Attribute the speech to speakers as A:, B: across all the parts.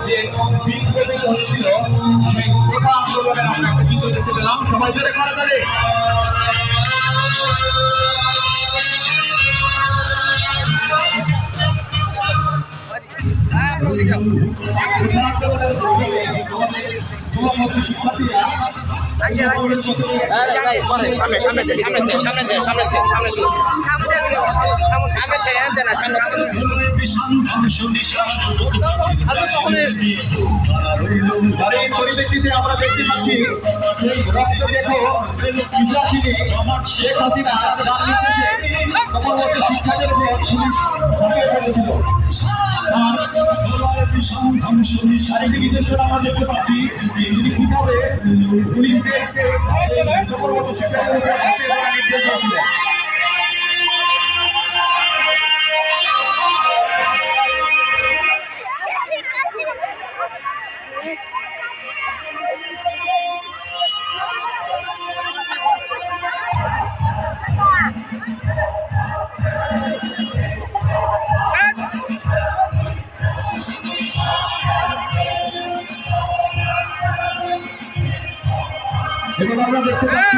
A: যে বিপ্লবী হয়েছিল সেই কোটা আন্দোলনের আমরা একটা চিত্র দেখতে পেলাম। সবাই জোরে করা তালে। শিক্ষার্থীরা পরিপ্রেক্ষিতে আমরা দেখতে পাচ্ছি সেই রক্ত দেখো শেখ হাসিনা শিক্ষাদের আমরা দেখতে পাচ্ছি তিনি কিভাবে পুলিশদেরকে এবং আমরা দেখতে পাচ্ছি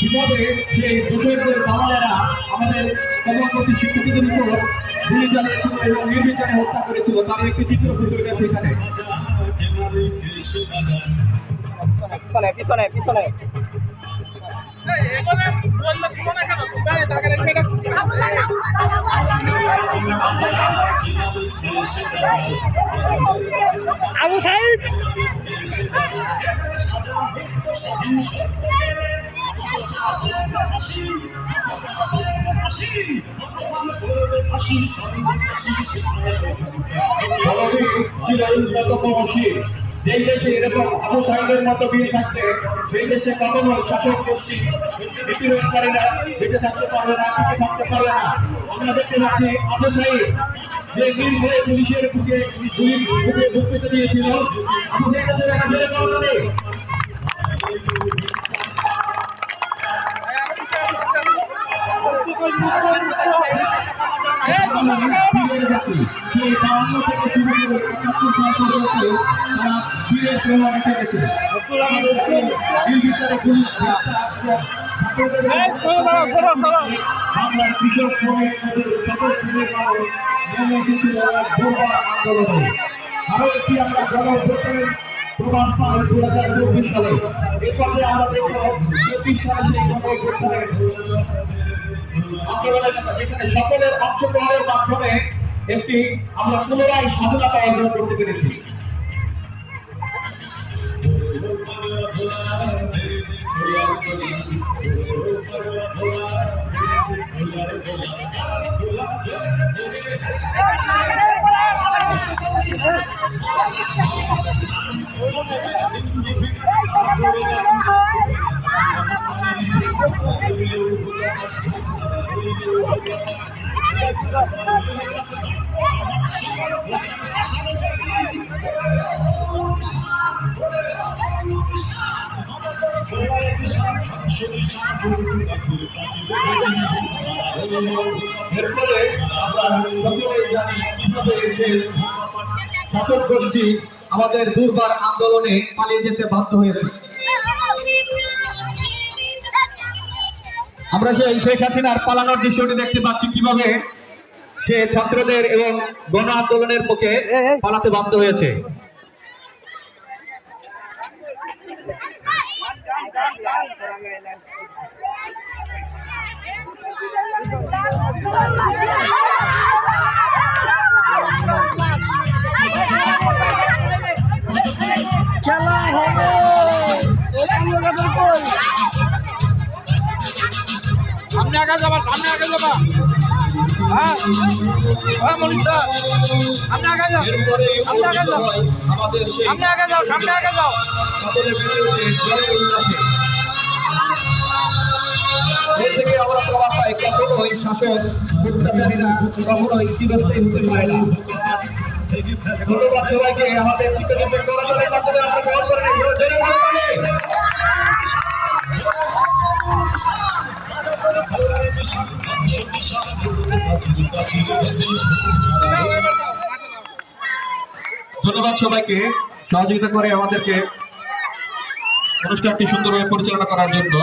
A: কিভাবে সেই দোষরদের দালালেরা আমাদের কমলমতি শিক্ষার্থীদের উপর গুলি চালিয়েছিল এবং নির্বিচারে হত্যা করেছিল, তার একটি চিত্র ফুটে গেছে এখানে।
B: আবু সাইদ
A: যে দেশে এরকম আবু সাইদের মতো বীর থাকতে সেই দেশে কখনো শাসক গোষ্ঠী বিপ্লবকারীরা বেঁচে থাকতে পারবে না, টিকে থাকতে পারবে না। আমরা দেখতে পাচ্ছি আবু সাইদ যে বীর হয়ে পুলিশের বুকে বুক পেতে দিয়েছিল। আবু সাইদের একটা জোরে করো রে। সেই ৫২ থেকে শুরু করে ৭৫ সাল পর্যন্ত তারা বীরের প্রমাণ রেখে গেছে। বাংলার কৃষক শ্রমিক সকল শ্রমিক নেমে এসেছিল আন্দোলনে। আরো একটি আমরা গণ অভ্যুত্থানের প্রমাণ পাই ২০২৪ সালে। এরপরে আমরা দেখব ২৪ সালে সেই গণ অভ্যুত্থানের আন্দোলনের কথা, যেখানে সকলের অংশগ্রহণের মাধ্যমে একটি আমরা পুনরায় স্বাধীনতা অর্জন করতে পেরেছি। এরপরে আমরা জানি কিভাবে শাসক গোষ্ঠী আমাদের দুর্বার আন্দোলনে পালিয়ে যেতে বাধ্য হয়েছে। আমরা সেই শেখ হাসিনার পালানোর দৃশ্যটি দেখতে পাচ্ছি, কিভাবে সে ছাত্রদের এবং গণ আন্দোলনের পক্ষে পালাতে বাধ্য হয়েছে।
B: খেলা হবে সামনে আগে যাবা, সামনে আগে যাবা। হ্যাঁ হ্যাঁ মনিতা সামনে আগে যাও, সামনে আগে যাও, সামনে আগে যাও, সামনে আগে যাও।
A: থেকে আমরা প্রমাণ পাই কখনোই শাসক অত্যাচারীরা কখনোই চিরস্থায়ী হতে পারে না। ধন্যবাদ সবাইকে। আমাদের চিত্রকল্পের কলাতলের মাধ্যমে আমরা গ্রহণ করে নিই। জোরে বলো তালে। ধন্যবাদ সবাইকে সহযোগিতা করে আমাদেরকে অনুষ্ঠানটি সুন্দরভাবে পরিচালনা করার জন্য।